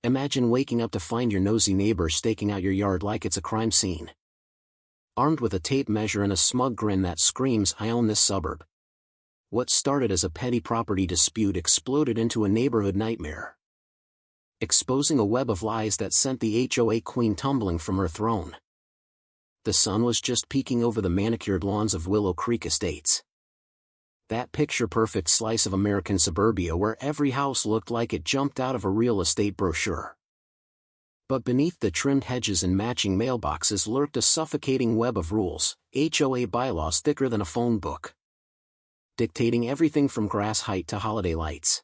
Imagine waking up to find your nosy neighbor staking out your yard like it's a crime scene. Armed with a tape measure and a smug grin that screams, "I own this suburb." What started as a petty property dispute exploded into a neighborhood nightmare, exposing a web of lies that sent the HOA queen tumbling from her throne. The sun was just peeking over the manicured lawns of Willow Creek Estates. That picture-perfect slice of American suburbia where every house looked like it jumped out of a real estate brochure. But beneath the trimmed hedges and matching mailboxes lurked a suffocating web of rules, HOA bylaws thicker than a phone book, dictating everything from grass height to holiday lights.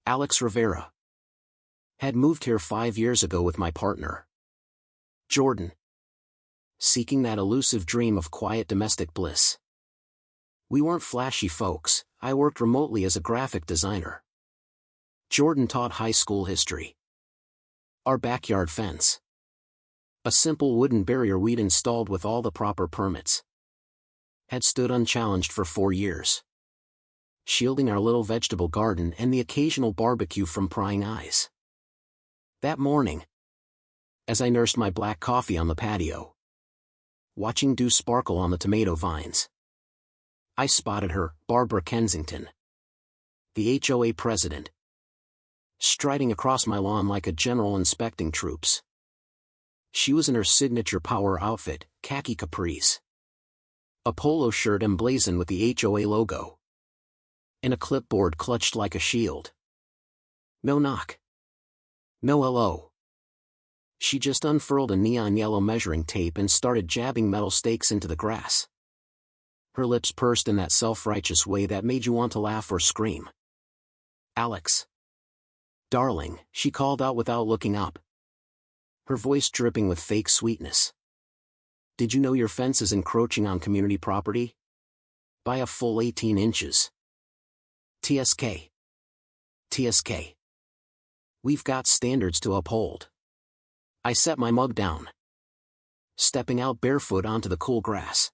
Alex Rivera, had moved here 5 years ago with my partner, Jordan, seeking that elusive dream of quiet domestic bliss. We weren't flashy folks. I worked remotely as a graphic designer. Jordan taught high school history. Our backyard fence, a simple wooden barrier we'd installed with all the proper permits, had stood unchallenged for 4 years, shielding our little vegetable garden and the occasional barbecue from prying eyes. That morning, as I nursed my black coffee on the patio, watching dew sparkle on the tomato vines, I spotted her, Barbara Kensington, the HOA president, striding across my lawn like a general inspecting troops. She was in her signature power outfit, khaki capris, a polo shirt emblazoned with the HOA logo, and a clipboard clutched like a shield. No knock. No hello. She just unfurled a neon yellow measuring tape and started jabbing metal stakes into the grass. Her lips pursed in that self-righteous way that made you want to laugh or scream. "Alex. Darling," she called out without looking up, her voice dripping with fake sweetness. "Did you know your fence is encroaching on community property? By a full 18 inches. TSK. TSK. We've got standards to uphold." I set my mug down, stepping out barefoot onto the cool grass.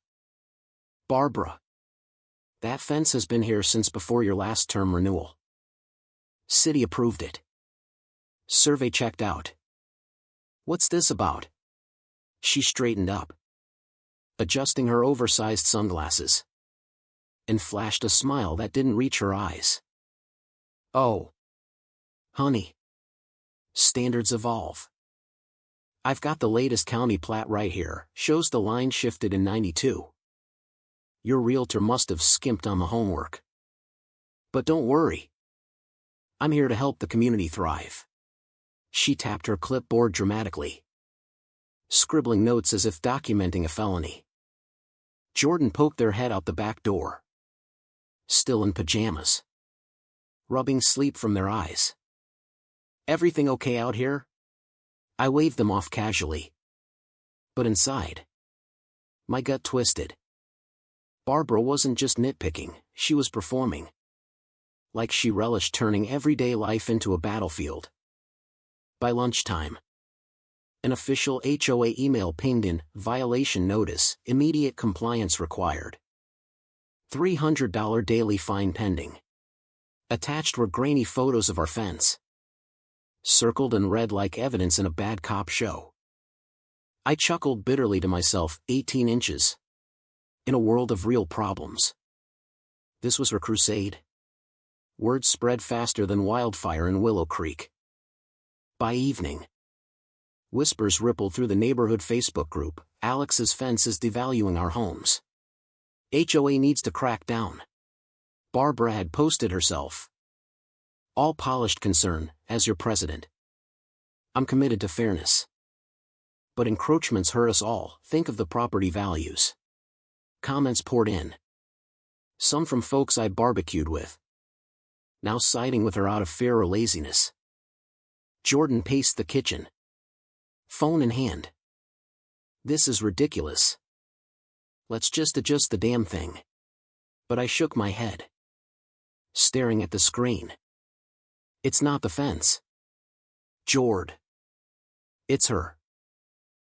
"Barbara, that fence has been here since before your last term renewal. City approved it. Survey checked out. What's this about?" She straightened up, adjusting her oversized sunglasses, and flashed a smile that didn't reach her eyes. "Oh, honey. Standards evolve. I've got the latest county plat right here, shows the line shifted in '92. Your realtor must have skimped on the homework. But don't worry. I'm here to help the community thrive." She tapped her clipboard dramatically, scribbling notes as if documenting a felony. Jordan poked their head out the back door, still in pajamas, rubbing sleep from their eyes. "Everything okay out here?" I waved them off casually. But inside, my gut twisted. Barbara wasn't just nitpicking, she was performing. Like she relished turning everyday life into a battlefield. By lunchtime, an official HOA email pinged in, "Violation notice, immediate compliance required. $300 daily fine pending." Attached were grainy photos of our fence, circled and read like evidence in a bad cop show. I chuckled bitterly to myself, 18 inches. In a world of real problems. This was her crusade. Word spread faster than wildfire in Willow Creek. By evening, whispers rippled through the neighborhood Facebook group, "Alex's fence is devaluing our homes. HOA needs to crack down." Barbara had posted herself. "All polished concern, as your president. I'm committed to fairness. But encroachments hurt us all, think of the property values." Comments poured in. Some from folks I barbecued with, now siding with her out of fear or laziness. Jordan paced the kitchen, phone in hand. "This is ridiculous. Let's just adjust the damn thing." But I shook my head, staring at the screen. "It's not the fence, Jord. It's her.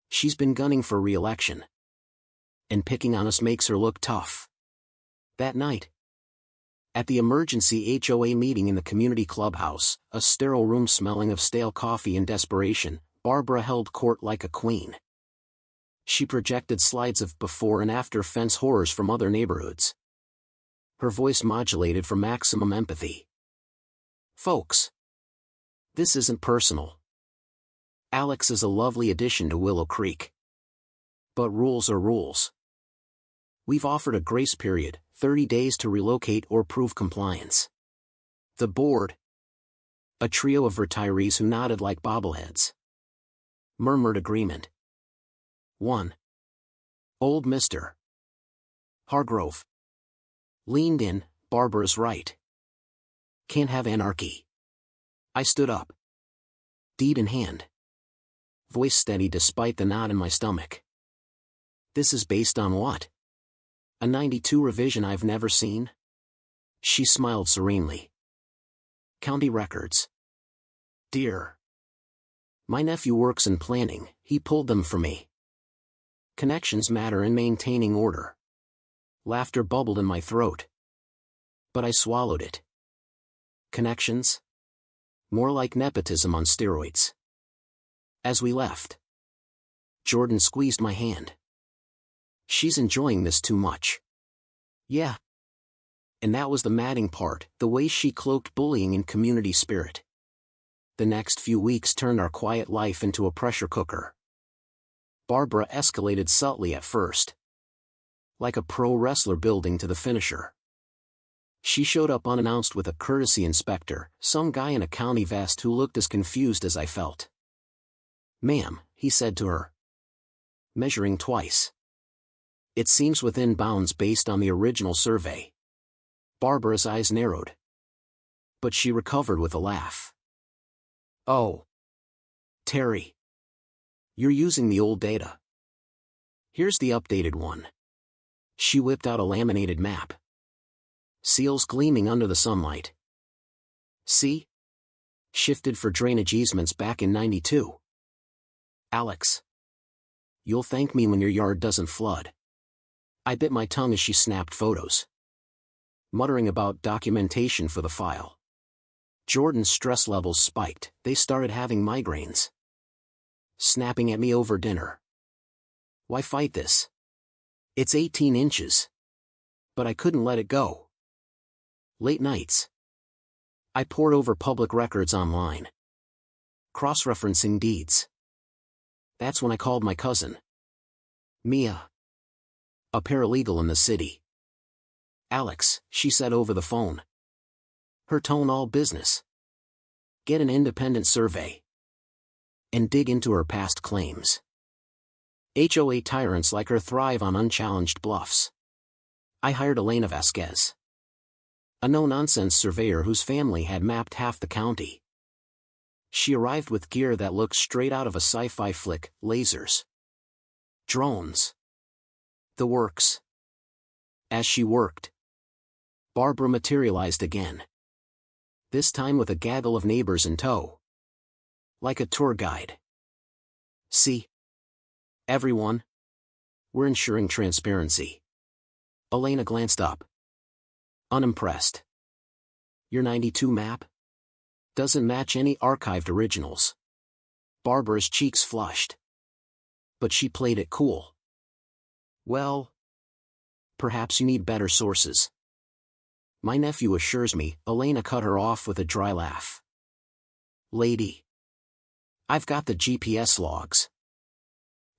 She's been gunning for re-election, and picking on us makes her look tough." That night, At the emergency HOA meeting in the community clubhouse, a sterile room smelling of stale coffee and desperation, Barbara held court like a queen. She projected slides of before and after fence horrors from other neighborhoods. Her voice modulated for maximum empathy. Folks, this isn't personal. Alex is a lovely addition to Willow Creek. But rules are rules. We've offered a grace period, 30 days to relocate or prove compliance. The board, a trio of retirees who nodded like bobbleheads, murmured agreement. 1. Old Mr. Hargrove leaned in. Barbara's right. Can't have anarchy. I stood up, deed in hand, voice steady despite the knot in my stomach. This is based on what? A 92 revision I've never seen? She smiled serenely. County records. Dear. My nephew works in planning, he pulled them for me. Connections matter in maintaining order. Laughter bubbled in my throat. But I swallowed it. Connections? More like nepotism on steroids. As we left, Jordan squeezed my hand. She's enjoying this too much. Yeah. And that was the madding part, the way she cloaked bullying in community spirit. The next few weeks turned our quiet life into a pressure cooker. Barbara escalated subtly at first, like a pro wrestler building to the finisher. She showed up unannounced with a courtesy inspector, some guy in a county vest who looked as confused as I felt. Ma'am, he said to her, measuring twice. It seems within bounds based on the original survey. Barbara's eyes narrowed, but she recovered with a laugh. Oh. Terry. You're using the old data. Here's the updated one. She whipped out a laminated map. Seals gleaming under the sunlight. See? Shifted for drainage easements back in '92. Alex. You'll thank me when your yard doesn't flood. I bit my tongue as she snapped photos, muttering about documentation for the file. Jordan's stress levels spiked. They started having migraines, snapping at me over dinner. Why fight this? It's 18 inches. But I couldn't let it go. Late nights, I pored over public records online, cross-referencing deeds. That's when I called my cousin, Mia, a paralegal in the city. Alex, she said over the phone, her tone all business. Get an independent survey and dig into her past claims. HOA tyrants like her thrive on unchallenged bluffs. I hired Elena Vasquez, a no-nonsense surveyor whose family had mapped half the county. She arrived with gear that looked straight out of a sci-fi flick, lasers, drones, the works. As she worked, Barbara materialized again, this time with a gaggle of neighbors in tow, like a tour guide. See? Everyone? We're ensuring transparency. Elena glanced up, unimpressed. Your 92 map? Doesn't match any archived originals. Barbara's cheeks flushed, but she played it cool. Well, perhaps you need better sources. My nephew assures me. Elena cut her off with a dry laugh. Lady, I've got the GPS logs.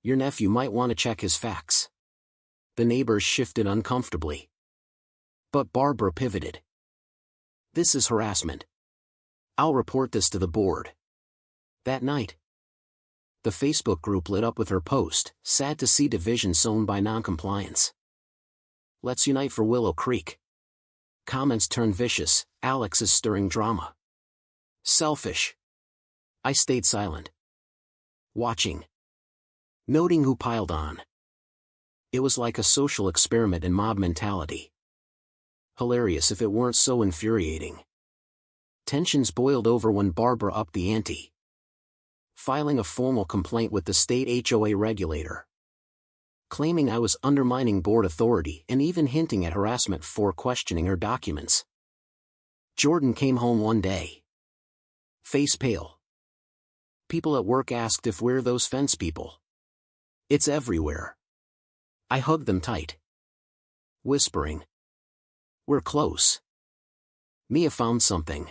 Your nephew might want to check his facts. The neighbors shifted uncomfortably, but Barbara pivoted. This is harassment. I'll report this to the board. That night, the Facebook group lit up with her post, sad to see division sown by noncompliance. Let's unite for Willow Creek. Comments turned vicious. Alex is stirring drama. Selfish. I stayed silent, watching, noting who piled on. It was like a social experiment in mob mentality. Hilarious if it weren't so infuriating. Tensions boiled over when Barbara upped the ante, filing a formal complaint with the state HOA regulator, claiming I was undermining board authority and even hinting at harassment for questioning her documents. Jordan came home one day. Face pale. People at work asked if we're those fence people. It's everywhere. I hugged them tight. Whispering. We're close. Mia found something.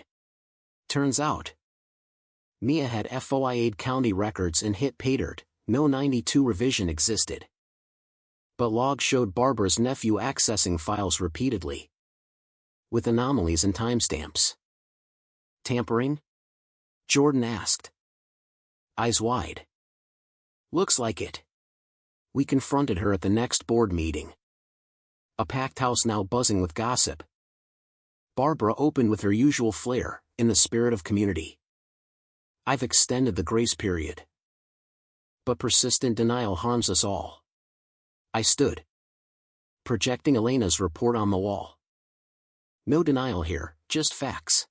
Turns out. Mia had FOIA'd county records and hit pay dirt. No 92 revision existed. But logs showed Barbara's nephew accessing files repeatedly. With anomalies and timestamps. Tampering? Jordan asked. Eyes wide. Looks like it. We confronted her at the next board meeting. A packed house now buzzing with gossip. Barbara opened with her usual flair, in the spirit of community. I've extended the grace period. But persistent denial harms us all. I stood. Projecting Elena's report on the wall. No denial here, just facts.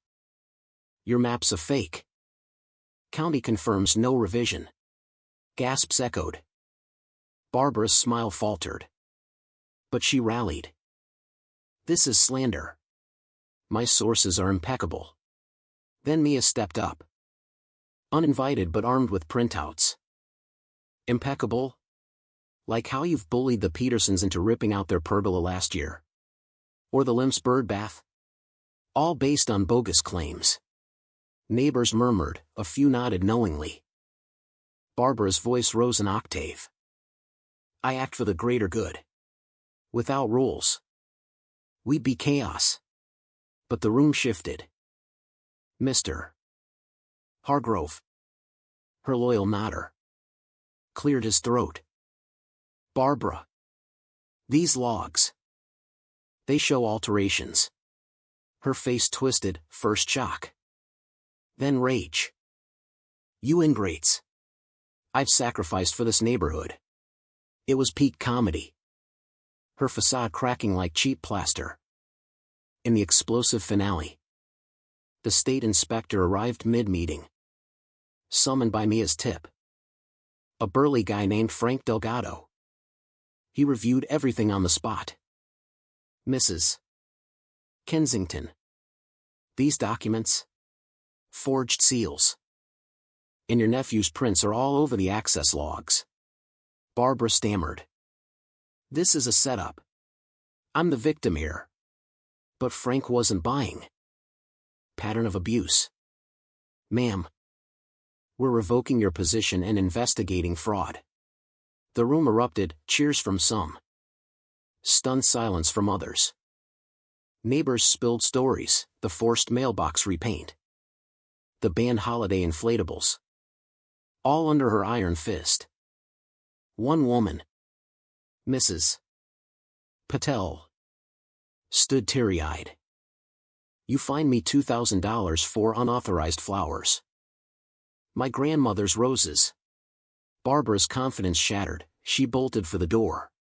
Your map's a fake. County confirms no revision. Gasps echoed. Barbara's smile faltered. But she rallied. This is slander. My sources are impeccable. Then Mia stepped up. Uninvited but armed with printouts. Impeccable? Like how you've bullied the Petersons into ripping out their pergola last year. Or the Limps bird bath? All based on bogus claims. Neighbors murmured, a few nodded knowingly. Barbara's voice rose an octave. I act for the greater good. Without rules. We'd be chaos. But the room shifted. Mr. Hargrove. Her loyal nodder. Cleared his throat. Barbara. These logs. They show alterations. Her face twisted, first shock. Then rage. You ingrates. I've sacrificed for this neighborhood. It was peak comedy. Her facade cracking like cheap plaster. In the explosive finale. The state inspector arrived mid-meeting. Summoned by Mia's tip. A burly guy named Frank Delgado. He reviewed everything on the spot. Mrs. Kensington. These documents? Forged seals. And your nephew's prints are all over the access logs. Barbara stammered. This is a setup. I'm the victim here. But Frank wasn't buying. Pattern of abuse. Ma'am. We're revoking your position and investigating fraud. The room erupted, cheers from some. Stunned silence from others. Neighbors spilled stories, the forced mailbox repaint. The banned holiday inflatables. All under her iron fist. One woman. Mrs. Patel. Stood teary-eyed. You fined me $2,000 for unauthorized flowers. My grandmother's roses. Barbara's confidence shattered, she bolted for the door.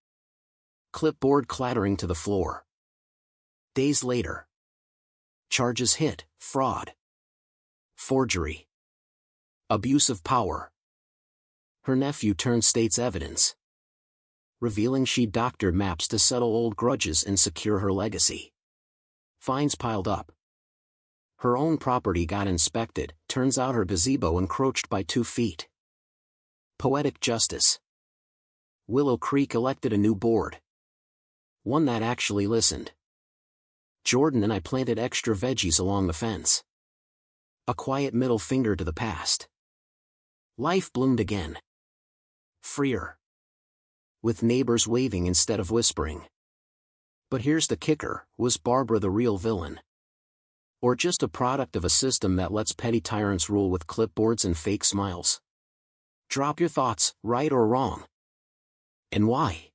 Clipboard clattering to the floor. Days later. Charges hit, fraud. Forgery. Abuse of power. Her nephew turned state's evidence. Revealing she'd doctored maps to settle old grudges and secure her legacy. Fines piled up. Her own property got inspected, turns out her gazebo encroached by 2 feet. Poetic justice. Willow Creek elected a new board. One that actually listened. Jordan and I planted extra veggies along the fence. A quiet middle finger to the past. Life bloomed again. Freer. With neighbors waving instead of whispering. But here's the kicker, was Barbara the real villain? Or just a product of a system that lets petty tyrants rule with clipboards and fake smiles? Drop your thoughts, right or wrong. And why?